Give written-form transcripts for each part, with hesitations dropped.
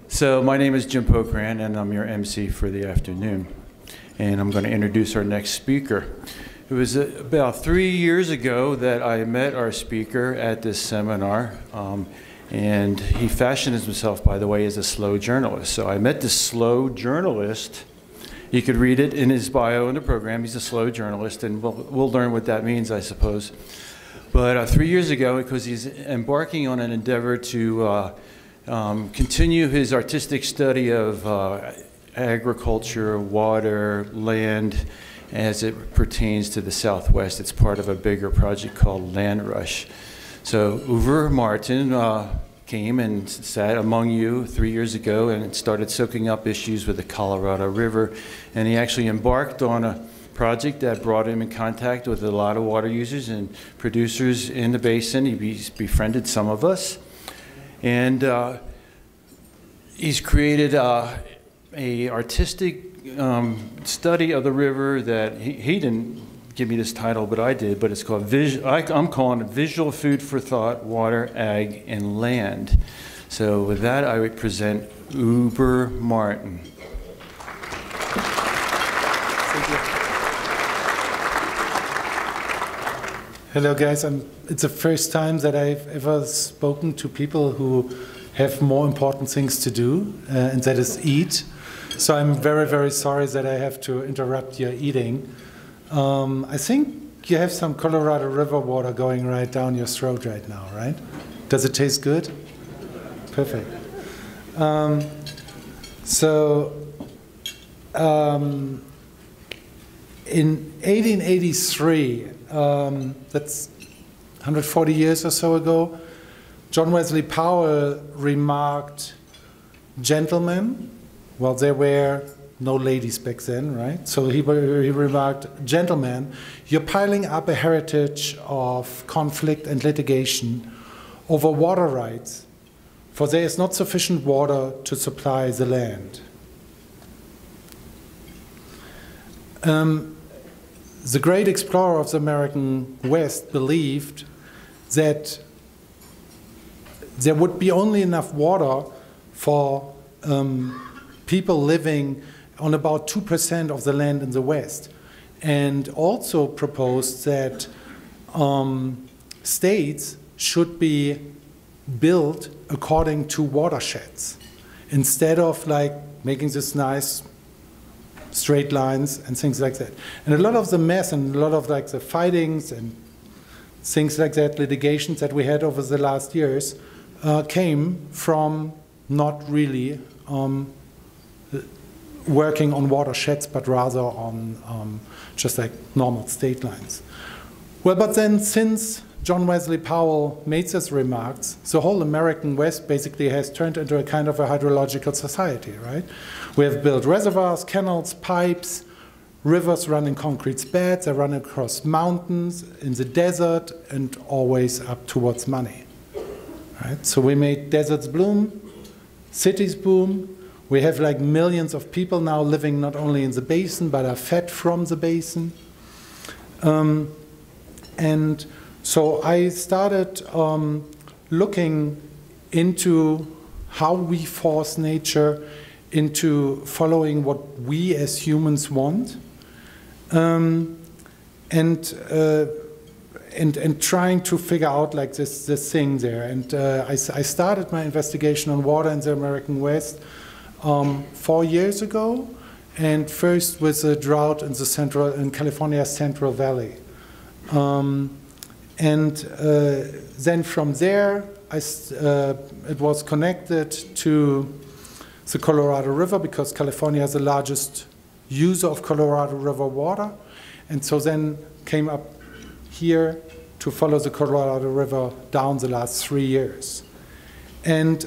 So my name is Jim Pokran, and I'm your MC for the afternoon. And I'm going to introduce our next speaker. It was about 3 years ago that I met our speaker at this seminar. And he fashioned himself, by the way, as a slow journalist. So I met this slow journalist. You could read it in his bio in the program. He's a slow journalist, and we'll learn what that means, I suppose. But 3 years ago, because he's embarking on an endeavor to continue his artistic study of agriculture, water, land, as it pertains to the Southwest. It's part of a bigger project called LandRush. So Uwe Martin came and sat among you 3 years ago and started soaking up issues with the Colorado River. And he actually embarked on a project that brought him in contact with a lot of water users and producers in the basin. He's befriended some of us. And he's created a artistic study of the river that he didn't give me this title, but I did, but it's called, I'm calling it Visual Food for Thought, Water, Ag, and Land. So with that, I would present Uwe Martin. Hello guys, it's the first time that I've ever spoken to people who have more important things to do, and that is eat. So I'm very, very sorry that I have to interrupt your eating. I think you have some Colorado River water going right down your throat right now, right? Does it taste good? Perfect. In 1883, that's 140 years or so ago, John Wesley Powell remarked, "Gentlemen," well, there were no ladies back then, right? So he remarked, "Gentlemen, you're piling up a heritage of conflict and litigation over water rights, for there is not sufficient water to supply the land." The great explorer of the American West believed that there would be only enough water for people living on about 2% of the land in the West, and also proposed that states should be built according to watersheds, instead of like making this nice straight lines and things like that. And a lot of the mess and a lot of like the fightings and things like that, litigations that we had over the last years, came from not really working on watersheds, but rather on just like normal state lines. Well, but then since John Wesley Powell made these remarks, the whole American West basically has turned into a kind of a hydrological society, right? We have built reservoirs, canals, pipes, rivers run in concrete beds, they run across mountains, in the desert, and always up towards money. Right? So we made deserts bloom, cities boom. We have like millions of people now living not only in the basin, but are fed from the basin. And so I started looking into how we force nature into following what we as humans want, and trying to figure out like this thing there. And I started my investigation on water in the American West 4 years ago, and first with a drought in California's Central Valley. Then from there, it was connected to the Colorado River, because California is the largest user of Colorado River water. And so then came up here to follow the Colorado River down the last 3 years. And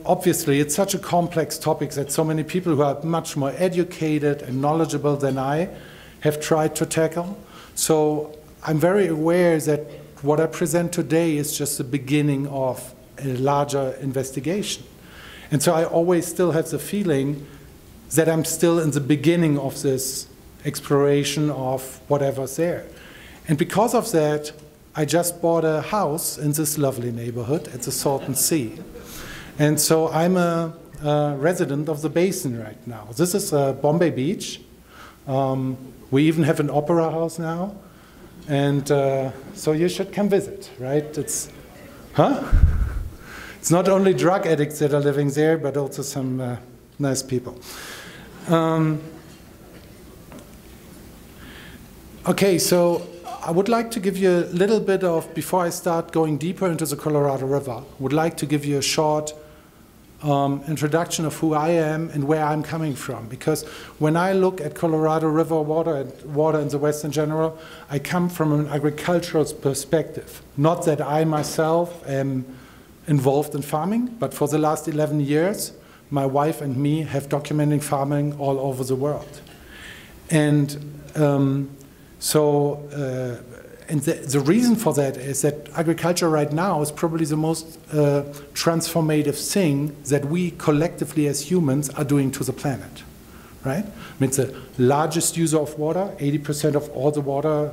obviously, it's such a complex topic that so many people who are much more educated and knowledgeable than I have tried to tackle. So I'm very aware that what I present today is just the beginning of a larger investigation. And so I always still have the feeling that I'm still in the beginning of this exploration of whatever's there. And because of that, I just bought a house in this lovely neighborhood at the Salton Sea. And so I'm a resident of the basin right now. This is Bombay Beach. We even have an opera house now. And so you should come visit, right? It's not only drug addicts that are living there, but also some nice people. Okay, so I would like to give you a little bit of, before I start going deeper into the Colorado River, would like to give you a short introduction of who I am and where I'm coming from. Because when I look at Colorado River water and water in the West in general, I come from an agricultural perspective. Not that I myself am involved in farming, but for the last 11 years, my wife and me have documenting farming all over the world. And and the reason for that is that agriculture right now is probably the most transformative thing that we collectively as humans are doing to the planet, right? I mean, it's the largest user of water. 80% of all the water,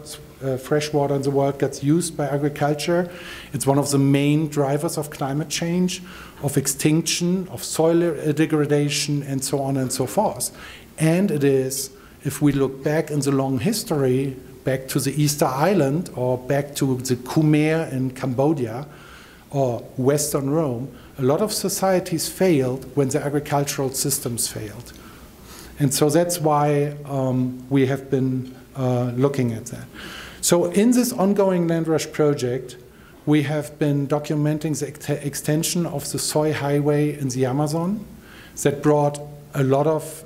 fresh water in the world gets used by agriculture. It's one of the main drivers of climate change, of extinction, of soil degradation, and so on and so forth. And it is, if we look back in the long history, back to the Easter Island or back to the Khmer in Cambodia or Western Rome, a lot of societies failed when the agricultural systems failed. And so that's why we have been looking at that. So in this ongoing LandRush project, we have been documenting the extension of the soy highway in the Amazon that brought a lot of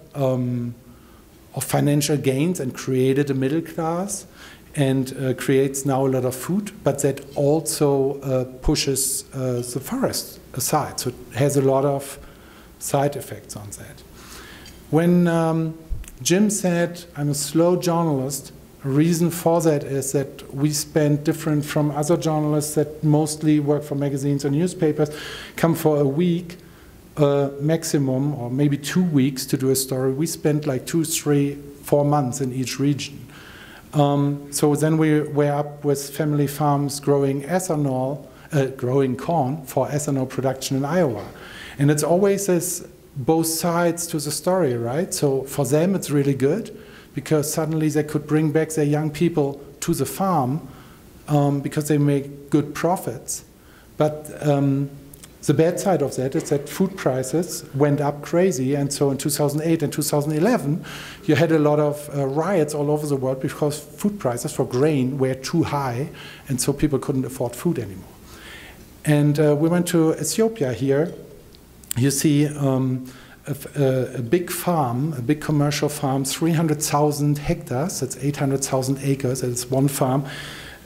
financial gains and created a middle class and creates now a lot of food, but that also pushes the forest aside. So it has a lot of side effects on that. When Jim said, I'm a slow journalist, a reason for that is that we spend different from other journalists that mostly work for magazines or newspapers, come for a week, maximum, or maybe 2 weeks to do a story. We spent like 2, 3, 4 months in each region. So then we were up with family farms growing ethanol, growing corn for ethanol production in Iowa. And it's always this both sides to the story, right? So for them it's really good because suddenly they could bring back their young people to the farm because they make good profits. But the bad side of that is that food prices went up crazy, and so in 2008 and 2011, you had a lot of riots all over the world because food prices for grain were too high, and so people couldn't afford food anymore. And we went to Ethiopia here. You see a big farm, a big commercial farm, 300,000 hectares, that's 800,000 acres, that's one farm,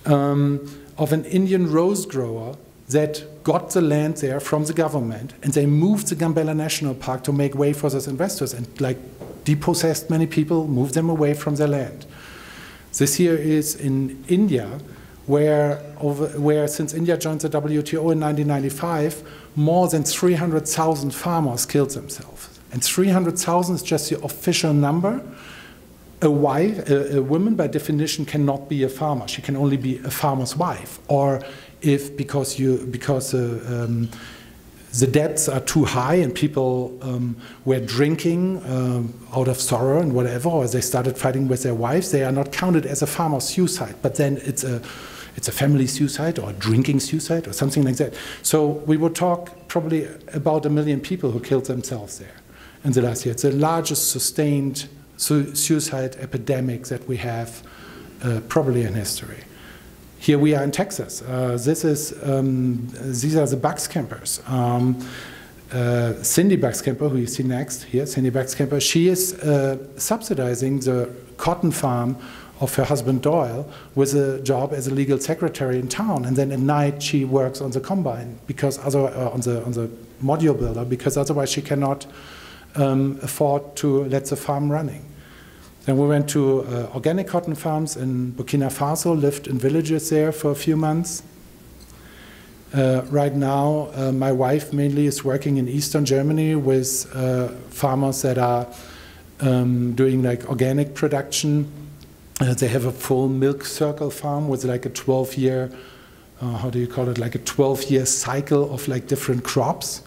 of an Indian rose grower that got the land there from the government, and they moved the Gambella National Park to make way for those investors and like depossessed many people, moved them away from their land. This here is in India, where since India joined the WTO in 1995, more than 300,000 farmers killed themselves. And 300,000 is just the official number. A woman by definition cannot be a farmer. She can only be a farmer's wife, or if because the debts are too high and people were drinking out of sorrow and whatever, or they started fighting with their wives, they are not counted as a farmer's suicide. But then it's a family suicide or a drinking suicide or something like that. So we would talk probably about 1 million people who killed themselves there in the last year. It's the largest sustained suicide epidemic that we have probably in history. Here we are in Texas. These are the Buckscampers. Cindy Buckscamper, who you see next here, Cindy Buckscamper, she is subsidizing the cotton farm of her husband Doyle with a job as a legal secretary in town, and then at night she works on the combine because on the module builder, because otherwise she cannot afford to let the farm running. Then we went to organic cotton farms in Burkina Faso, lived in villages there for a few months. Right now, my wife mainly is working in Eastern Germany with farmers that are doing like organic production. They have a full milk circle farm with like a 12-year, how do you call it, like a 12-year cycle of like different crops,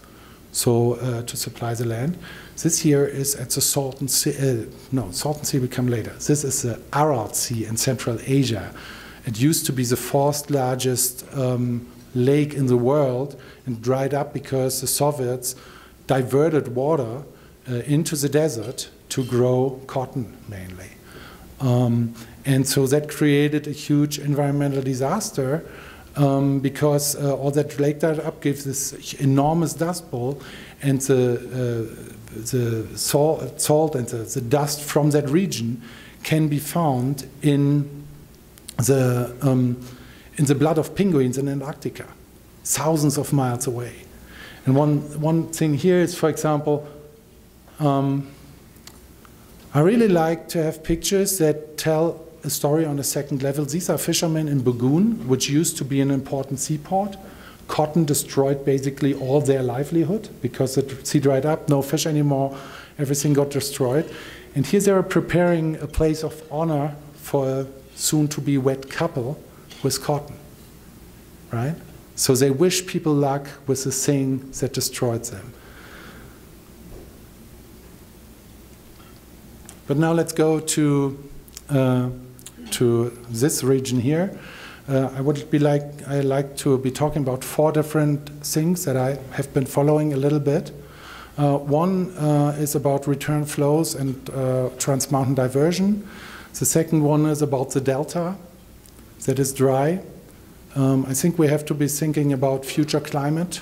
so to supply the land. This here is at the Salton Sea. No, Salton Sea will come later. This is the Aral Sea in Central Asia. It used to be the fourth largest lake in the world and dried up because the Soviets diverted water into the desert to grow cotton mainly. And so that created a huge environmental disaster because all that lake dried up gives this enormous dust bowl, and the salt and the dust from that region can be found in the blood of penguins in Antarctica, thousands of miles away. And one thing here is, for example, I really like to have pictures that tell a story on a second level. These are fishermen in Burgoon, which used to be an important seaport. Cotton destroyed basically all their livelihood because the sea dried up, no fish anymore, everything got destroyed. And here they are preparing a place of honor for a soon-to-be wed couple with cotton, right? So they wish people luck with the thing that destroyed them. But now let's go to this region here. I like to be talking about 4 different things that I have been following a little bit. One is about return flows and trans-mountain diversion. The second one is about the delta that is dry. I think we have to be thinking about future climate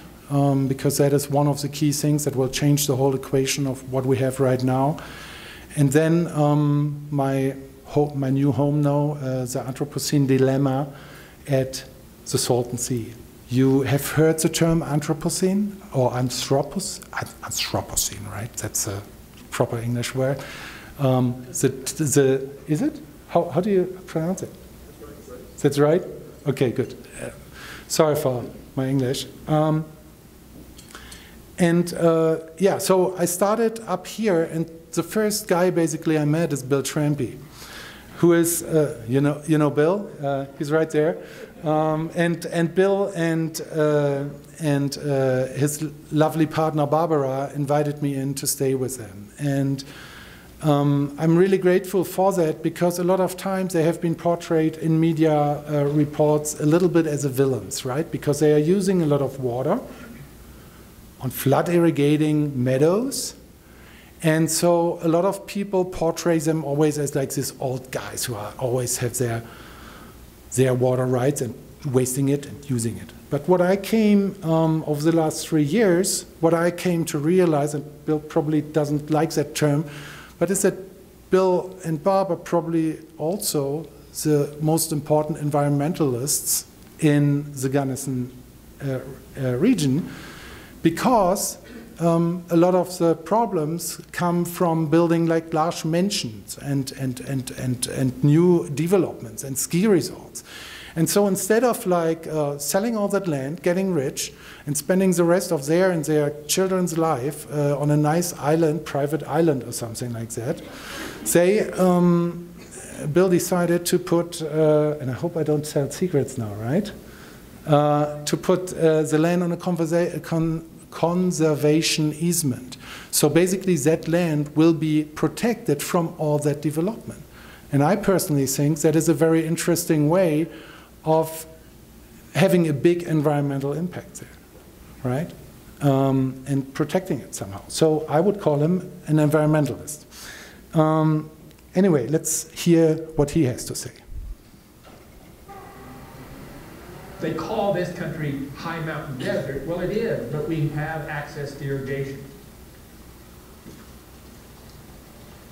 because that is one of the key things that will change the whole equation of what we have right now. And then my new home now, the Anthropocene dilemma at the Salton Sea. You have heard the term Anthropocene or Anthropocene, right? That's a proper English word. Is it? How do you pronounce it? That's right? Okay, good. Sorry for my English. Yeah, so I started up here, and the first guy basically I met is Bill Trampy, who is, you know Bill, he's right there, and Bill and his lovely partner Barbara invited me in to stay with them, and I'm really grateful for that because a lot of times they have been portrayed in media reports a little bit as a villains, right? Because they are using a lot of water on flood irrigating meadows. And so a lot of people portray them always as like these old guys who are always have their water rights and wasting it and using it. But what I came, over the last 3 years, what I came to realize, and Bill probably doesn't like that term, but is that Bill and Bob are probably also the most important environmentalists in the Gunnison region, because a lot of the problems come from building like large mansions and new developments and ski resorts. And so instead of like selling all that land, getting rich, and spending the rest of their and their children's life on a nice island, private island or something like that, Bill decided to put, and I hope I don't tell secrets now, right? To put the land on a conservation easement. So basically that land will be protected from all that development. And I personally think that is a very interesting way of having a big environmental impact there, right? And protecting it somehow. So I would call him an environmentalist. Anyway, let's hear what he has to say. They call this country high mountain desert. Well, it is, but we have access to irrigation.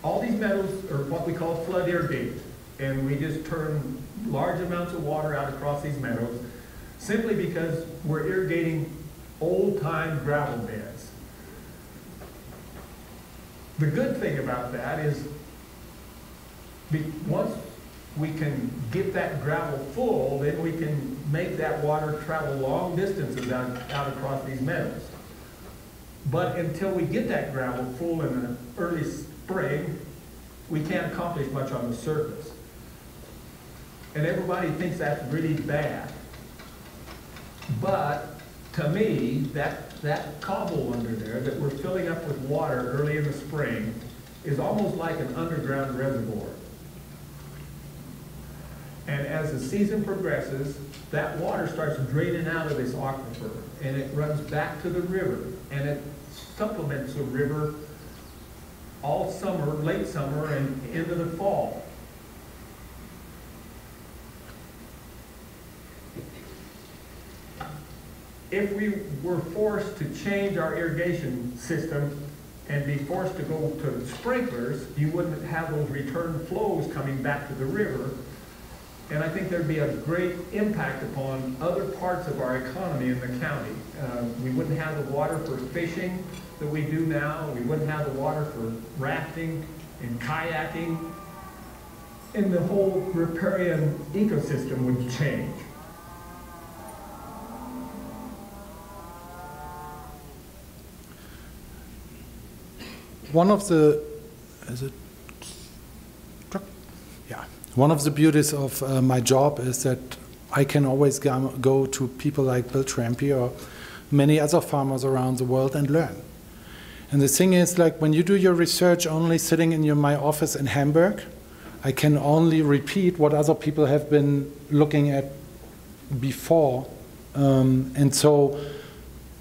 All these meadows are what we call flood irrigated, and we just turn large amounts of water out across these meadows simply because we're irrigating old-time gravel beds. The good thing about that is once we can get that gravel full, then we can make that water travel long distances out across these meadows. But until we get that gravel full in the early spring, we can't accomplish much on the surface. And everybody thinks that's really bad. But to me, that's that cobble under there that we're filling up with water early in the spring is almost like an underground reservoir. And as the season progresses, that water starts draining out of this aquifer, and it runs back to the river, and it supplements the river all summer, late summer, and into the fall. If we were forced to change our irrigation system and be forced to go to sprinklers, you wouldn't have those return flows coming back to the river. And I think there'd be a great impact upon other parts of our economy in the county. We wouldn't have the water for fishing that we do now. We wouldn't have the water for rafting and kayaking. And the whole riparian ecosystem would change. One of the, one of the beauties of my job is that I can always go to people like Bill Trampy or many other farmers around the world and learn. And the thing is, like, when you do your research only sitting in my office in Hamburg, I can only repeat what other people have been looking at before. And so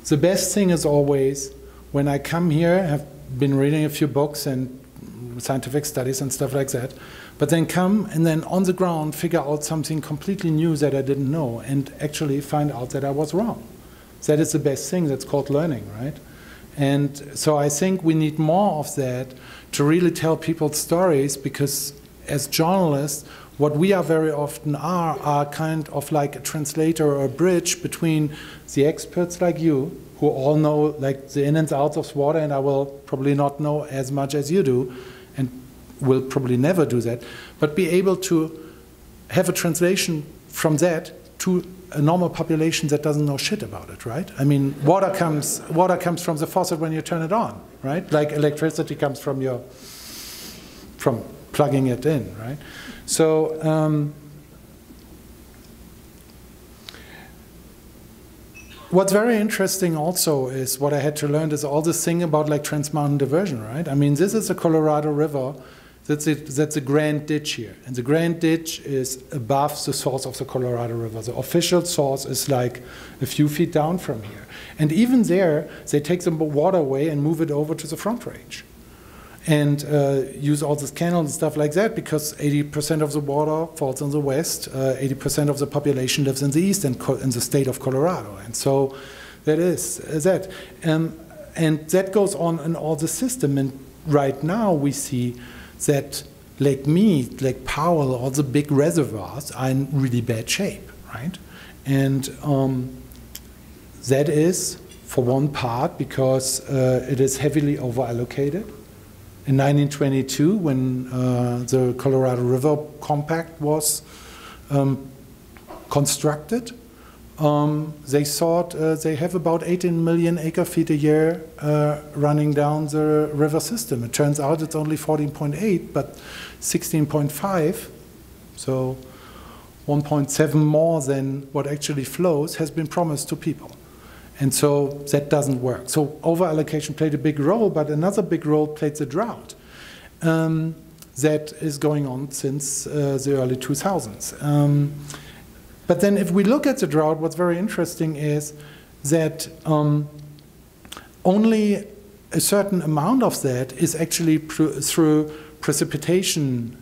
the best thing is always, when I come here, have been reading a few books and scientific studies and stuff like that, but then come and then on the ground figure out something completely new that I didn't know and actually find out that I was wrong. That is the best thing. That's called learning, right? And so I think we need more of that to really tell people stories, because as journalists, what we are very often are kind of like a translator or a bridge between the experts like you, who all know like the ins and outs of water, and I will probably not know as much as you do, and will probably never do that, but be able to have a translation from that to a normal population that doesn't know shit about it, right? I mean, water comes from the faucet when you turn it on, right? Like electricity comes from plugging it in, right? So what's very interesting also is what I had to learn is all this thing about like trans-mountain diversion, right? I mean, this is the Colorado River. That's a grand ditch here. And the grand ditch is above the source of the Colorado River. The official source is like a few feet down from here. And even there, they take the water away and move it over to the Front Range. And use all this canals and stuff like that, because 80% of the water falls in the west, 80% of the population lives in the east and in the state of Colorado. And so that is that. And that goes on in all the system. And right now we see that Lake Mead, Lake Powell, all the big reservoirs are in really bad shape, right? And that is, for one part, because it is heavily over-allocated. In 1922, when the Colorado River Compact was constructed, they thought they have about 18 million acre-feet a year running down the river system. It turns out it's only 14.8, but 16.5, so 1.7 more than what actually flows, has been promised to people. And so that doesn't work. So over-allocation played a big role, but another big role played the drought. That is going on since the early 2000s. But then if we look at the drought, what's very interesting is that only a certain amount of that is actually through precipitation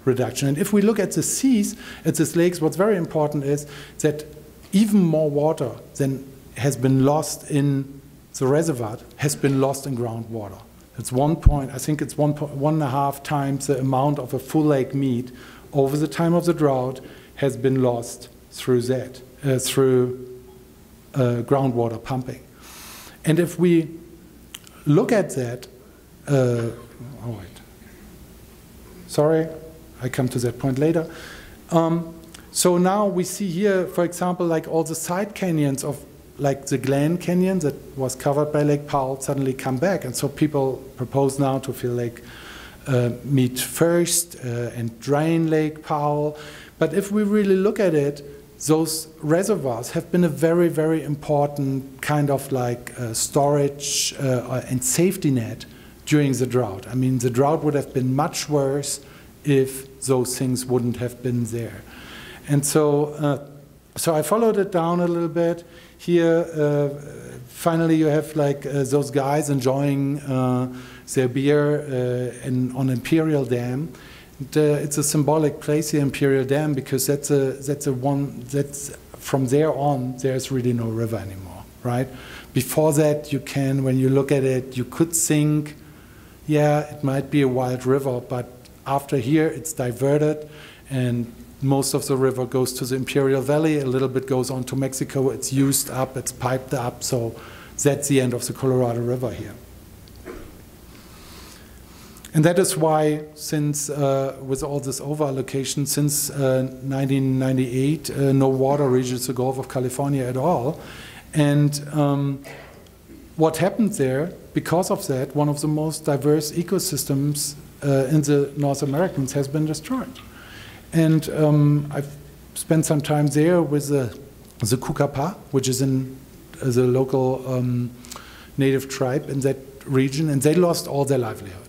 reduction. And if we look at the seas, at these lakes, what's very important is that even more water than has been lost in the reservoir has been lost in groundwater. It's I think it's 1.5 times the amount of a full Lake Mead over the time of the drought has been lost through that, through groundwater pumping. And if we look at that, oh wait, sorry, I come to that point later. So now we see here, for example, like all the side canyons of like the Glen Canyon that was covered by Lake Powell suddenly come back. And so people propose now to fill Lake Mead first and drain Lake Powell. But if we really look at it, those reservoirs have been a very, very important kind of like storage and safety net during the drought. I mean, the drought would have been much worse if those things wouldn't have been there. And so, so I followed it down a little bit. Here, finally, you have like those guys enjoying their beer on Imperial Dam. It's a symbolic place here, Imperial Dam, because that's from there on, there's really no river anymore, right? Before that, you can, when you look at it, you could think, yeah, it might be a wild river, but after here, it's diverted, and most of the river goes to the Imperial Valley, a little bit goes on to Mexico, it's used up, it's piped up, so that's the end of the Colorado River here. And that is why, since with all this over-allocation, since 1998, no water reaches the Gulf of California at all. And what happened there, because of that, one of the most diverse ecosystems in the North Americans has been destroyed. And I've spent some time there with the Kukapa, which is in the local native tribe in that region, and they lost all their livelihood.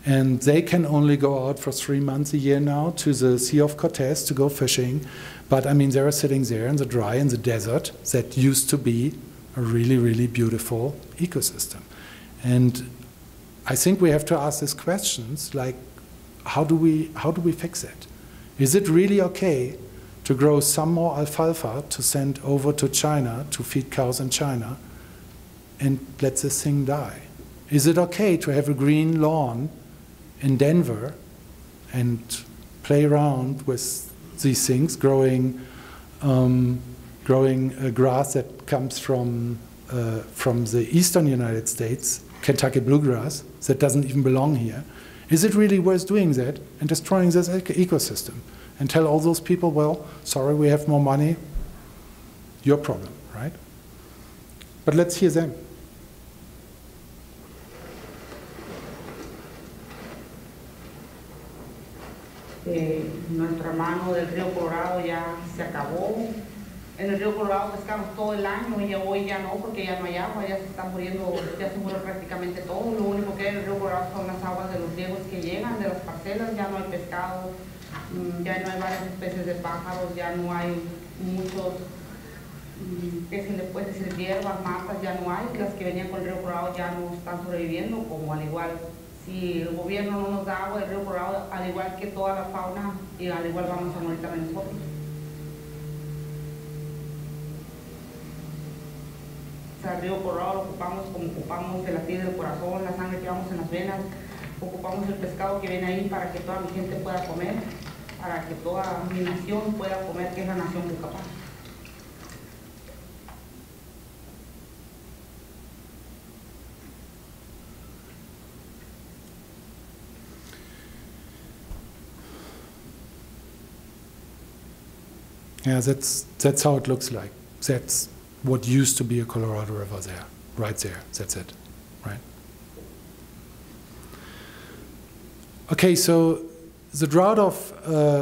And they can only go out for 3 months a year now to the Sea of Cortez to go fishing. But I mean, they're sitting there in the dry, in the desert, that used to be a really, really beautiful ecosystem. And I think we have to ask these questions, like, how do we fix it? Is it really okay to grow some more alfalfa to send over to China to feed cows in China and let this thing die? Is it okay to have a green lawn in Denver and play around with these things, growing grass that comes from the eastern United States, Kentucky bluegrass, that doesn't even belong here? Is it really worth doing that and destroying this ecosystem? And tell all those people, well, sorry, we have more money, your problem, right? But let's hear them. Nuestro hermano del río Colorado ya se acabó. En el río Colorado pescamos todo el año y hoy ya no, porque ya no hay agua, ya se están muriendo, ya se murió prácticamente todo. Lo único que hay en el río Colorado son las aguas de los riegos que llegan de las parcelas, ya no hay pescado, ya no hay varias especies de pájaros, ya no hay muchos, ¿qué se le puede decir? Hierbas, matas, ya no hay. Las que venían con el río Colorado ya no están sobreviviendo, como al igual. Si el gobierno no nos da agua del río Colorado, al igual que toda la fauna, y al igual vamos a morir también nosotros. O sea, el río Colorado lo ocupamos como ocupamos el latir del corazón, la sangre que vamos en las venas, ocupamos el pescado que viene ahí para que toda mi gente pueda comer, para que toda mi nación pueda comer, que es la nación Kukapa. Yeah, that's how it looks like. That's what used to be a Colorado River there, right there. That's it, right? Okay, so the drought of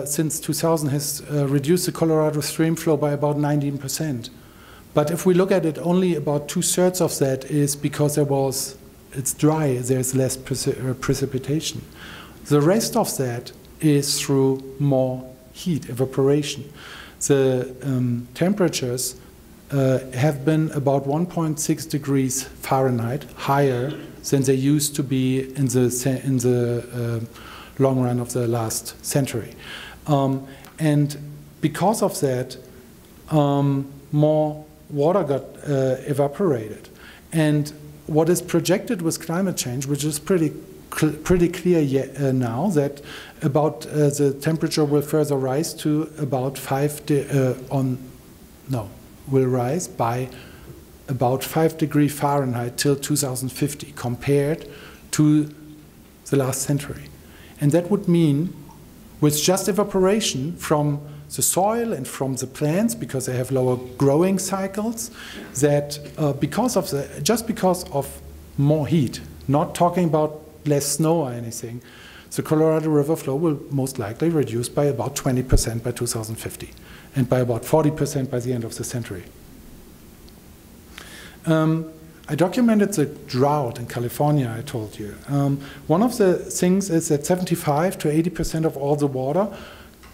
since 2000 has reduced the Colorado stream flow by about 19%. But if we look at it, only about 2/3 of that is because it's dry, there's less precipitation. The rest of that is through more heat, evaporation. The temperatures have been about 1.6 degrees Fahrenheit higher than they used to be in the long run of the last century. And because of that, more water got evaporated. And what is projected with climate change, which is pretty clear now, that about the temperature will further rise to about will rise by about 5 degrees Fahrenheit till 2050 compared to the last century. And that would mean, with just evaporation from the soil and from the plants, because they have lower growing cycles, that just because of more heat, not talking about less snow or anything, the Colorado River flow will most likely reduce by about 20% by 2050, and by about 40% by the end of the century. I documented the drought in California, I told you. One of the things is that 75 to 80% of all the water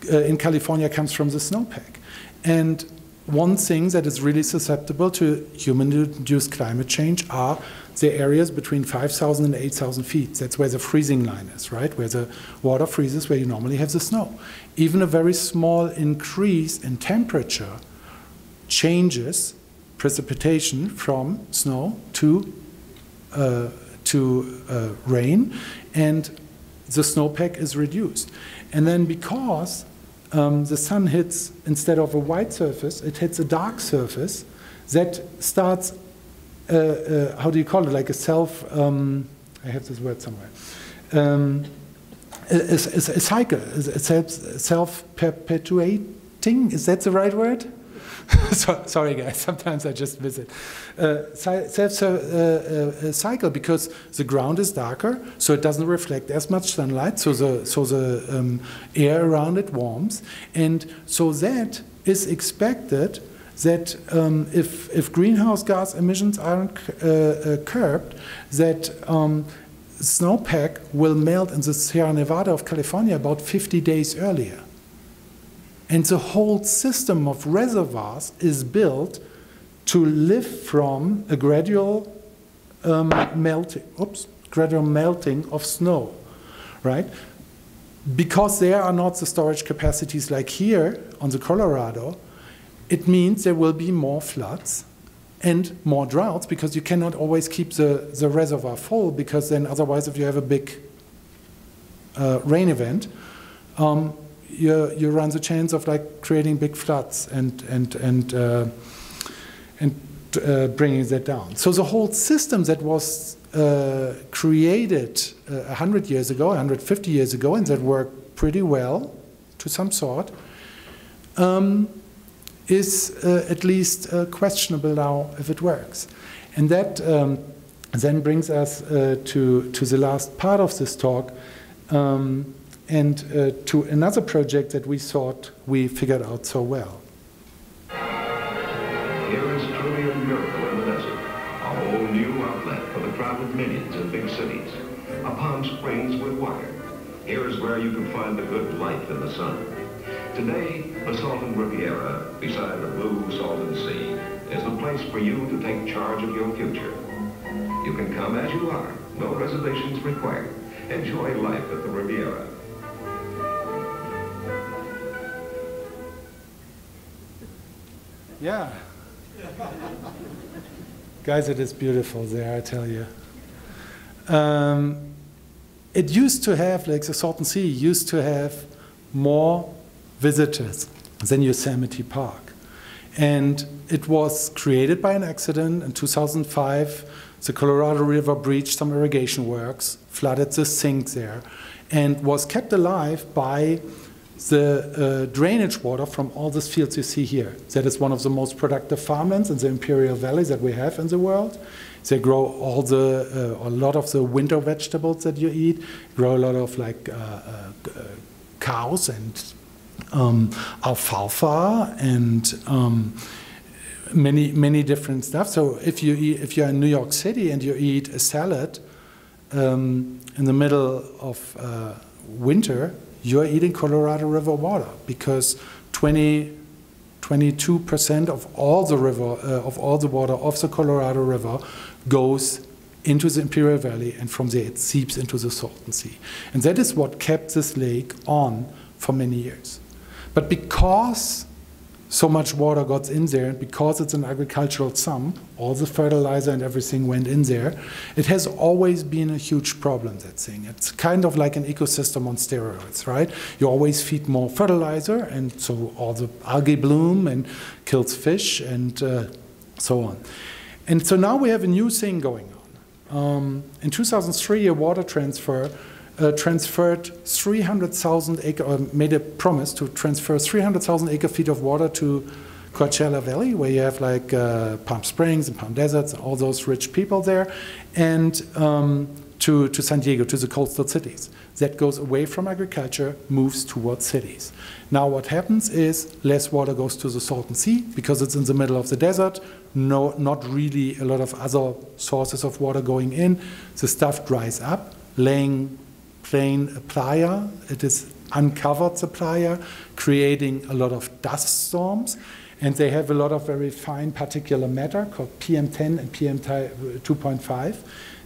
in California comes from the snowpack. And one thing that is really susceptible to human-induced climate change are the areas between 5,000 and 8,000 feet. That's where the freezing line is, right? Where the water freezes, where you normally have the snow. Even a very small increase in temperature changes precipitation from snow to rain, and the snowpack is reduced. And then because the sun hits, instead of a white surface, it hits a dark surface that starts, how do you call it, like a self, I have this word somewhere, a cycle, self-perpetuating, is that the right word? Sorry guys, sometimes I just visit. Cycle, because the ground is darker, so it doesn't reflect as much sunlight, so the air around it warms, and so that is expected that if greenhouse gas emissions aren't curbed, that snowpack will melt in the Sierra Nevada of California about 50 days earlier. And the whole system of reservoirs is built to live from a gradual melting of snow, right? Because there are not the storage capacities like here on the Colorado, it means there will be more floods and more droughts, because you cannot always keep the reservoir full, because then otherwise if you have a big rain event, you run the chance of like creating big floods and bringing that down. So the whole system that was created 100 years ago, 150 years ago, and that worked pretty well to some sort, is at least questionable now if it works. And that then brings us to the last part of this talk, and to another project that we thought we figured out so well. Here is truly a miracle in the desert. A whole new outlet for the crowded millions in big cities. A Palm Springs with water. Here is where you can find the good life in the sun. Today, the Salton Riviera, beside the blue Salton Sea, is the place for you to take charge of your future. You can come as you are, no reservations required. Enjoy life at the Riviera. Yeah. Guys, it is beautiful there, I tell you. It used to have, like the Salton Sea, used to have more visitors than Yosemite Park. And it was created by an accident in 2005. The Colorado River breached some irrigation works, flooded the sink there, and was kept alive by the drainage water from all these fields you see here. That is one of the most productive farmlands in the Imperial Valley that we have in the world. They grow a lot of the winter vegetables that you eat, grow a lot of like cows and alfalfa and many different stuff. So if you're in New York City and you eat a salad in the middle of winter, you're eating Colorado River water, because 22% of all the water of the Colorado River goes into the Imperial Valley, and from there it seeps into the Salton Sea. And that is what kept this lake on for many years. But because so much water got in there, and because it's an agricultural sum, all the fertilizer and everything went in there, it has always been a huge problem, that thing. It's kind of like an ecosystem on steroids, right? You always feed more fertilizer, and so all the algae bloom and kills fish and so on. And so now we have a new thing going on. In 2003, a water transfer transferred 300,000 acre, or made a promise to transfer 300,000 acre feet of water to Coachella Valley, where you have like Palm Springs and Palm Deserts and all those rich people there, and to San Diego, to the coastal cities. That goes away from agriculture, moves towards cities. Now what happens is less water goes to the Salton Sea because it's in the middle of the desert, not really a lot of other sources of water going in. The stuff dries up, laying plain a playa. It is uncovered the playa, creating a lot of dust storms. And they have a lot of very fine particulate matter called PM10 and PM2.5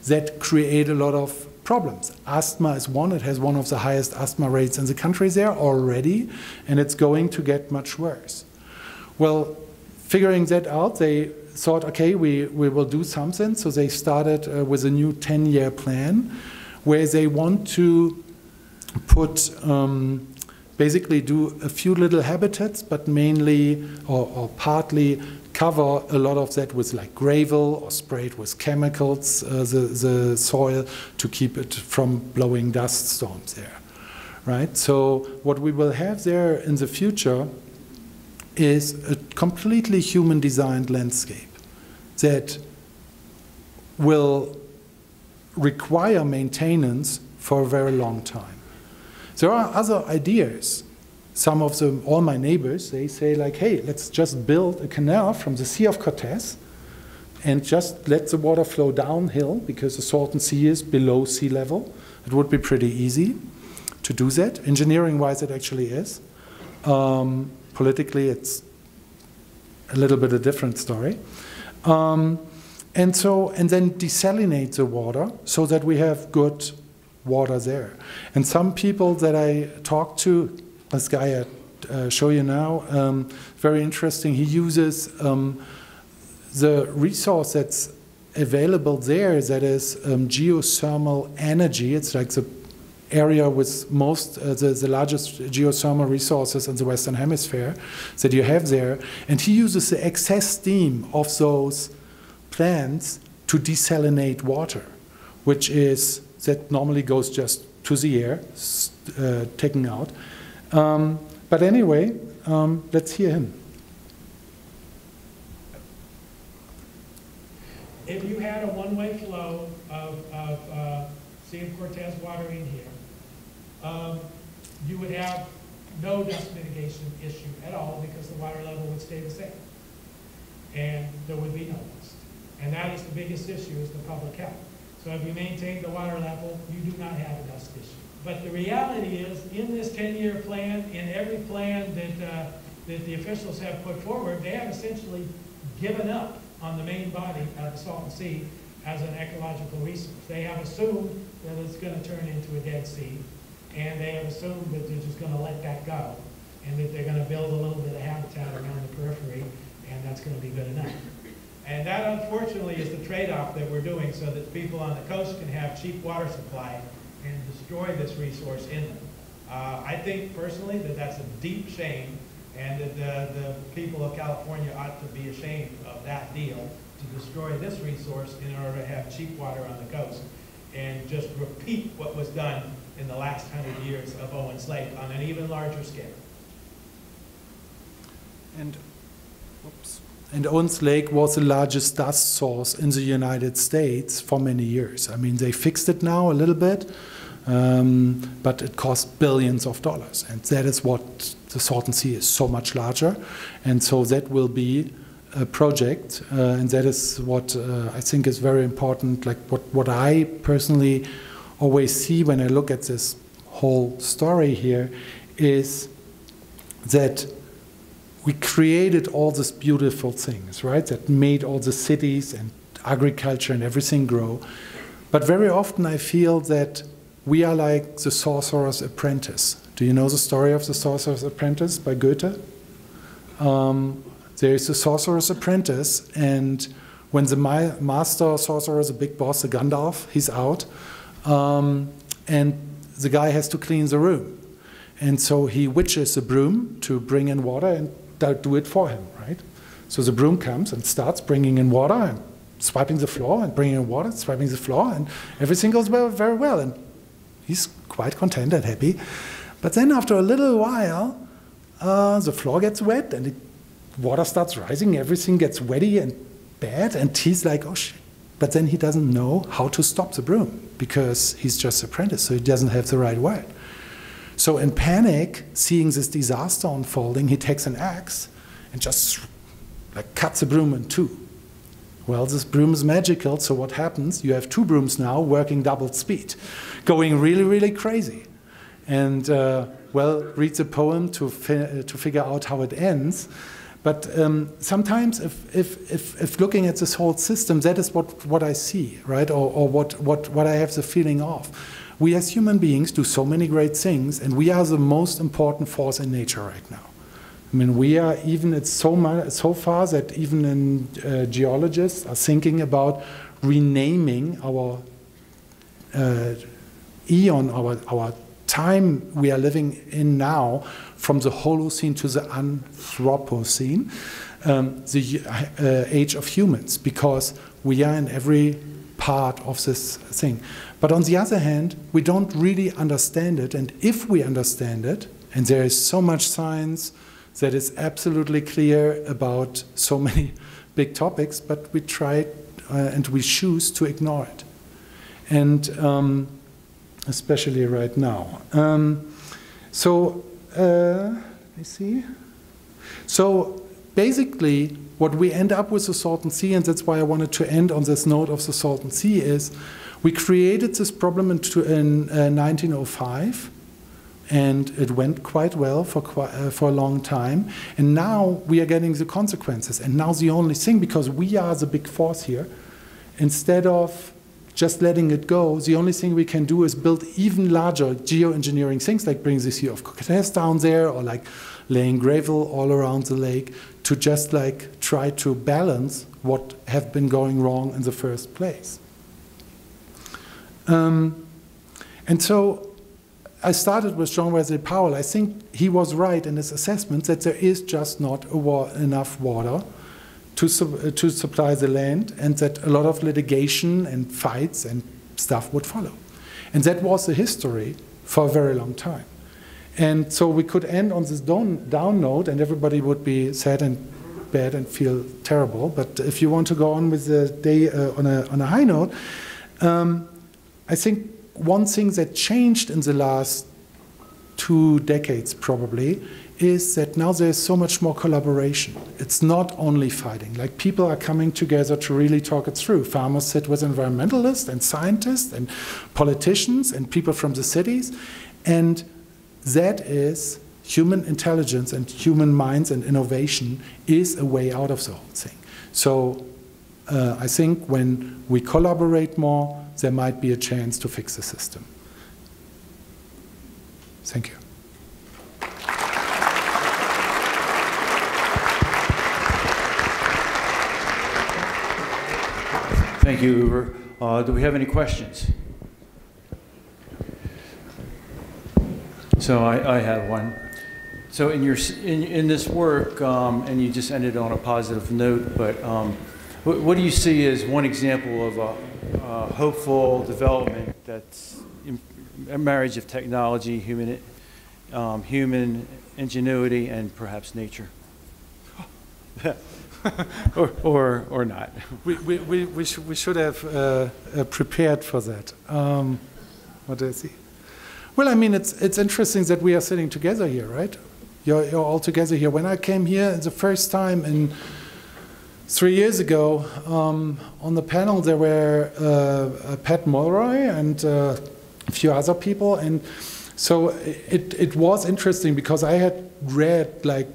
that create a lot of problems. Asthma is one. It has one of the highest asthma rates in the country there already, and it's going to get much worse. Well, figuring that out, they thought, okay, we will do something. So they started with a new 10-year plan where they want to put basically do a few little habitats, but mainly or partly cover a lot of that with like gravel or spray it with chemicals, the soil, to keep it from blowing dust storms there, right? So what we will have there in the future is a completely human-designed landscape that will require maintenance for a very long time. There are other ideas. Some of them, all my neighbors, they say like, hey, let's just build a canal from the Sea of Cortez and just let the water flow downhill because the Salton Sea is below sea level. It would be pretty easy to do that. Engineering-wise, it actually is. Politically, it's a little bit a different story. And then desalinate the water so that we have good water there. And some people that I talked to, this guy I show you now, very interesting. He uses the resource that's available there, that is geothermal energy. It's like the area with most, the largest geothermal resources in the Western Hemisphere that you have there. And he uses the excess steam of those plants to desalinate water, which is, that normally goes just to the air, taken out. But anyway, let's hear him. If you had a one-way flow of Sea of Cortez water in here, you would have no dust mitigation issue at all because the water level would stay the same. And there would be no dust. And that is the biggest issue, is the public health. So if you maintain the water level, you do not have a dust issue. But the reality is, in this 10-year plan, in every plan that the officials have put forward, they have essentially given up on the main body of the Salton Sea as an ecological resource. They have assumed that it's going to turn into a dead sea, and they have assumed that they're just going to let that go, and that they're going to build a little bit of habitat around the periphery, and that's going to be good enough. And that, unfortunately, is the trade-off that we're doing so that people on the coast can have cheap water supply and destroy this resource inland. I think, personally, that that's a deep shame, and that the people of California ought to be ashamed of that deal, to destroy this resource in order to have cheap water on the coast, and just repeat what was done in the last 100 years of Owen's Lake on an even larger scale. And Owens Lake was the largest dust source in the United States for many years. I mean, they fixed it now a little bit, but it cost billions of dollars. And that is what the Salton Sea is, so much larger. And so that will be a project, and that is what I think is very important. Like what I personally always see when I look at this whole story here is that we created all these beautiful things, right, that made all the cities and agriculture and everything grow. But very often I feel that we are like the Sorcerer's Apprentice. Do you know the story of the Sorcerer's Apprentice by Goethe? There is a Sorcerer's Apprentice, and when the master sorcerer, the big boss, the Gandalf, he's out, and the guy has to clean the room. And so he witches a broom to bring in water and do it for him, right? So the broom comes and starts bringing in water and swiping the floor and bringing in water, swiping the floor, and everything goes very well. And he's quite content and happy. But then after a little while, the floor gets wet and the water starts rising, everything gets wetty and bad, and he's like, oh shit, but then he doesn't know how to stop the broom because he's just apprentice, so he doesn't have the right word. So in panic, seeing this disaster unfolding, he takes an axe and just like cuts the broom in two. Well, this broom is magical, so what happens? You have two brooms now working double speed, going really, really crazy. And, well, read the poem to figure out how it ends. But sometimes if looking at this whole system, that is what I see, right? Or what I have the feeling of. We as human beings do so many great things, and we are the most important force in nature right now. I mean, we are even, it's so far that even geologists are thinking about renaming our eon, our time we are living in now, from the Holocene to the Anthropocene, the age of humans, because we are in every part of this thing. But on the other hand, we don't really understand it, and if we understand it, and there is so much science that is absolutely clear about so many big topics, but we try and we choose to ignore it. And especially right now. Let me see. So basically, what we end up with the Salton Sea, and that's why I wanted to end on this note of the Salton Sea, is we created this problem in 1905, and it went quite well for a long time. And now we are getting the consequences. And now the only thing, because we are the big force here, instead of just letting it go, the only thing we can do is build even larger geoengineering things, like bring the Sea of Coquetez down there, or like laying gravel all around the lake, to just like try to balance what have been going wrong in the first place. And so I started with John Wesley Powell. I think he was right in his assessment that there is just not enough water to supply the land, and that a lot of litigation and fights and stuff would follow. And that was the history for a very long time. And so we could end on this down note, and everybody would be sad and bad and feel terrible. But if you want to go on with the day on a high note, I think one thing that changed in the last 2 decades probably is that now there's so much more collaboration. It's not only fighting. Like, people are coming together to really talk it through. Farmers sit with environmentalists and scientists and politicians and people from the cities. And that is human intelligence, and human minds and innovation is a way out of the whole thing. So I think when we collaborate more, there might be a chance to fix the system. Thank you. Thank you, Uwe. Do we have any questions? So I have one. So in this work, and you just ended on a positive note, but what do you see as one example of a hopeful development that's a marriage of technology, human ingenuity, and perhaps nature? or not. We should have prepared for that. What do I see? Well, I mean, it's interesting that we are sitting together here, right? You're all together here. When I came here the first time 3 years ago, on the panel there were Pat Mulroy and a few other people, and so it was interesting because I had read like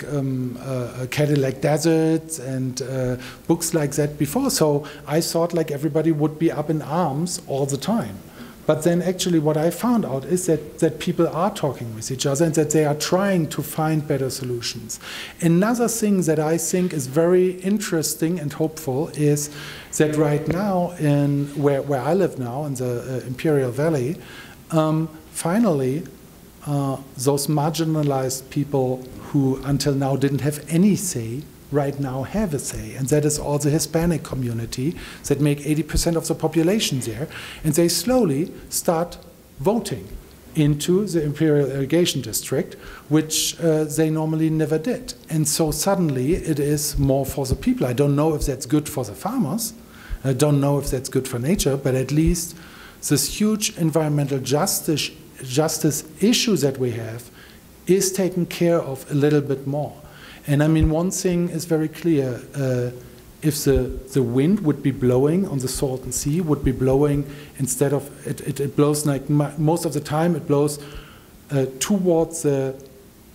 Cadillac Deserts and books like that before, so I thought like everybody would be up in arms all the time. But then actually what I found out is that people are talking with each other and that they are trying to find better solutions. Another thing that I think is very interesting and hopeful is that right now, where I live now, in the Imperial Valley, finally, those marginalized people who until now didn't have any say, right now have a say, and that is all the Hispanic community that make 80% of the population there, and they slowly start voting into the Imperial Irrigation District, which they normally never did. And so suddenly it is more for the people. I don't know if that's good for the farmers. I don't know if that's good for nature, but at least this huge environmental justice issue that we have is taken care of a little bit more. And I mean, one thing is very clear. If the wind would be blowing on the Salton Sea, would be blowing instead of, it blows like most of the time, it blows towards the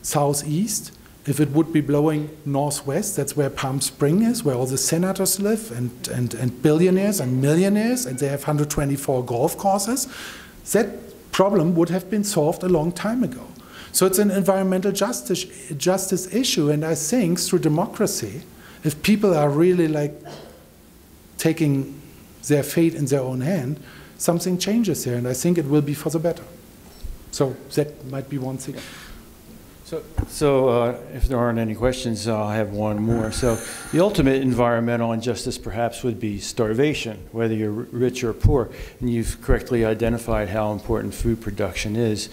southeast. If it would be blowing northwest, that's where Palm Springs is, where all the senators live and billionaires and millionaires, and they have 124 golf courses, that problem would have been solved a long time ago. So it's an environmental justice issue, and I think through democracy, if people are really like taking their fate in their own hand, something changes there, and I think it will be for the better. So that might be one thing. So if there aren't any questions, I'll have one more. So the ultimate environmental injustice perhaps would be starvation, whether you're rich or poor. And you've correctly identified how important food production is,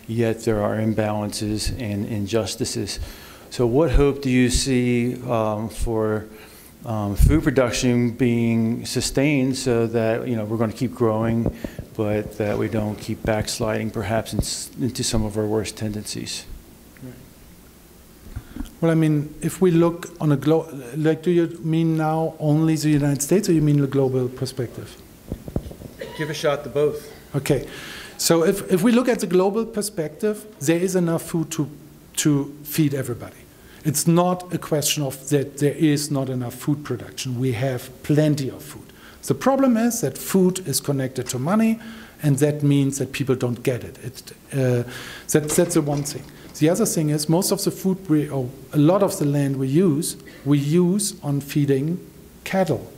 yet there are imbalances and injustices. So what hope do you see for food production being sustained so that we're going to keep growing, but that we don't keep backsliding perhaps into some of our worst tendencies? Well, I mean, if we look on a do you mean now only the United States, or you mean the global perspective? Give a shot to both. Okay, so if we look at the global perspective, there is enough food to feed everybody. It's not a question of that there is not enough food production. We have plenty of food. The problem is that food is connected to money, and that means that people don't get it. That's the one thing. The other thing is most of the food a lot of the land we use on feeding cattle,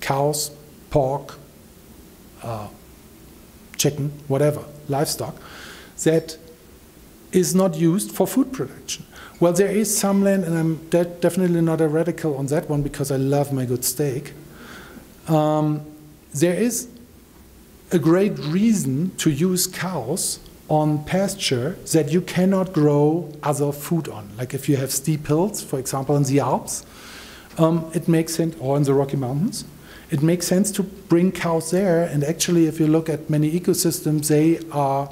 cows, pork, chicken, whatever, livestock, that is not used for food production. Well, there is some land, and I'm definitely not a radical on that one because I love my good steak. There is a great reason to use cows on pasture that you cannot grow other food on. Like if you have steep hills, for example, in the Alps, it makes sense, or in the Rocky Mountains, it makes sense to bring cows there. And actually, if you look at many ecosystems, they are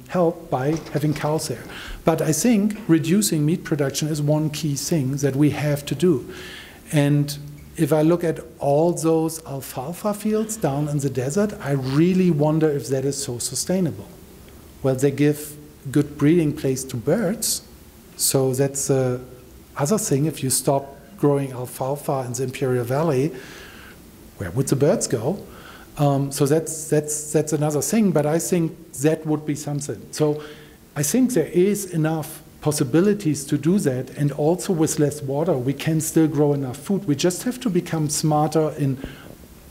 helped by having cows there. But I think reducing meat production is one key thing that we have to do. And if I look at all those alfalfa fields down in the desert, I really wonder if that is so sustainable. Well, they give good breeding place to birds, so that's the other thing. If you stop growing alfalfa in the Imperial Valley, where would the birds go? So that's another thing, but I think that would be something. So I think there is enough possibilities to do that, and also with less water, we can still grow enough food. We just have to become smarter in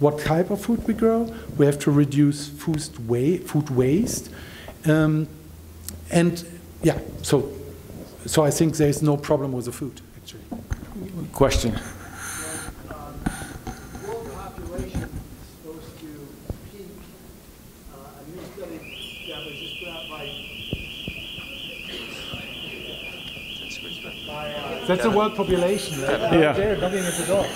what type of food we grow. We have to reduce food waste. And yeah, so I think there is no problem with the food, actually. Question. World population is supposed to peak. A new study that was just put out by That's the world population, right? Yeah. They're knocking at the door.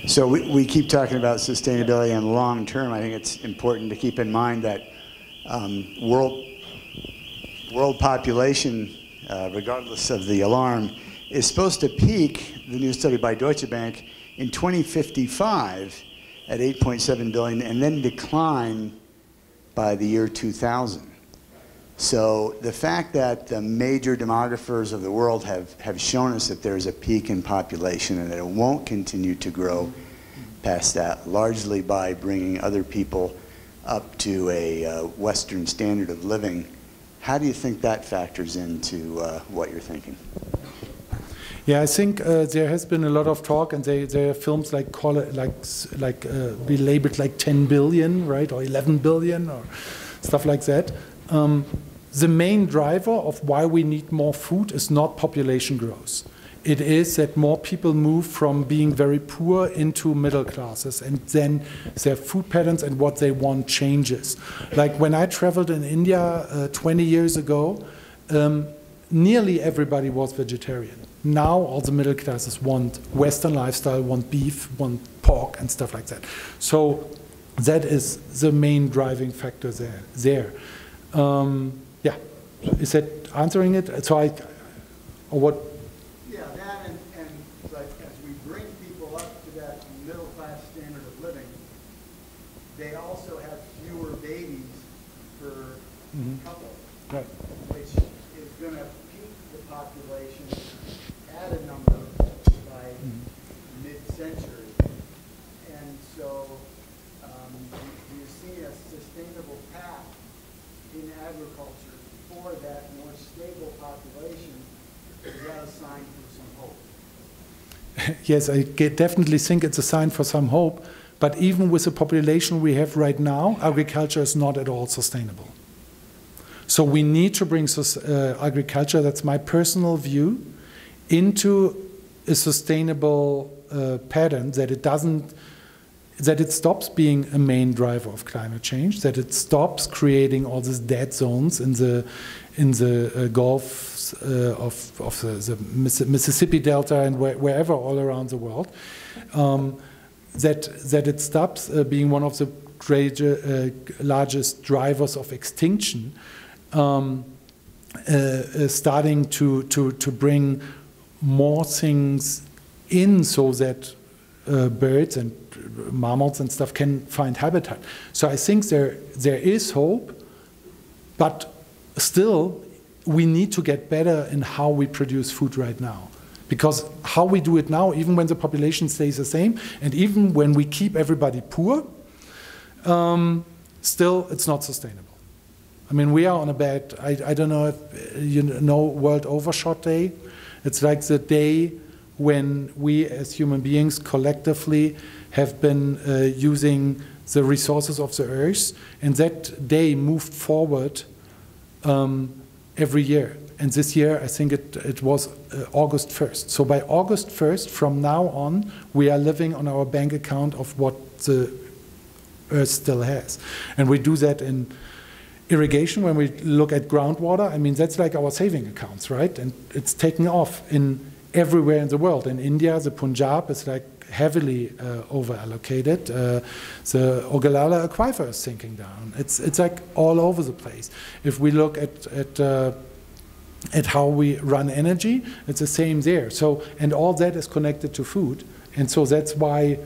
So we keep talking about sustainability and long term. I think it's important to keep in mind that world population, regardless of the alarm, is supposed to peak, the new study by Deutsche Bank, in 2055 at 8.7 billion and then decline by the year 2000. So the fact that the major demographers of the world have shown us that there's a peak in population and that it won't continue to grow past that, largely by bringing other people up to a Western standard of living, how do you think that factors into what you're thinking? Yeah, I think there has been a lot of talk, and there are films like be labeled like 10 billion, right, or 11 billion, or stuff like that. The main driver of why we need more food is not population growth. It is that more people move from being very poor into middle classes, and then their food patterns and what they want changes. Like when I traveled in India 20 years ago, nearly everybody was vegetarian. Now all the middle classes want Western lifestyle, want beef, want pork and stuff like that. So that is the main driving factor there. Yeah, is that answering it? So or what? Yeah, that and like as we bring people up to that middle class standard of living, they also have fewer babies per couple, Right. which is going to peak the population at a number by mid-century. And so do you see a sustainable path in agriculture for that more stable population? Is that a sign for some hope? Yes, I definitely think it's a sign for some hope. But even with the population we have right now, agriculture is not at all sustainable. So we need to bring agriculture, that's my personal view, into a sustainable pattern, that it stops being a main driver of climate change, that it stops creating all these dead zones in the Gulf of the Mississippi Delta and wherever all around the world, that it stops being one of the largest drivers of extinction, starting to bring more things in so that birds and mammals and stuff can find habitat. So I think there is hope, but still we need to get better in how we produce food right now. Because how we do it now, even when the population stays the same, and even when we keep everybody poor, still it's not sustainable. I mean, we are on a bad, I don't know if you know World Overshot Day. It's like the day when we as human beings collectively have been using the resources of the earth, and that day moved forward every year. And this year, I think it was August 1st. So by August 1st, from now on, we are living on our bank account of what the earth still has. And we do that in irrigation. When we look at groundwater, I mean, that's like our saving accounts, right? And it's taken off everywhere in the world. In India, the Punjab is like heavily over-allocated. The Ogallala Aquifer is sinking down. It's like all over the place. If we look at how we run energy, it's the same there. So, and all that is connected to food. And so that's why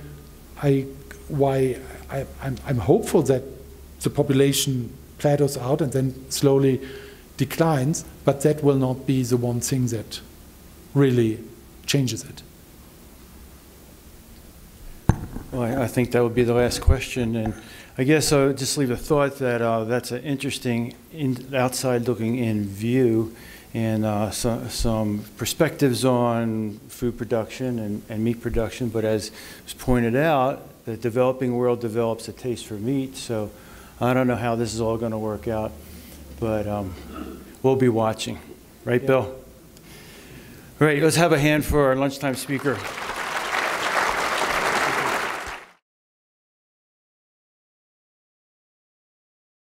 I'm hopeful that the population plateaus out and then slowly declines, but that will not be the one thing that really changes it. Well, I think that would be the last question, and I guess I would just leave a thought that that's an interesting outside-looking-in view, and some perspectives on food production and meat production. But as was pointed out, the developing world develops a taste for meat. So I don't know how this is all going to work out, but we'll be watching, right, Bill? All right, let's have a hand for our lunchtime speaker.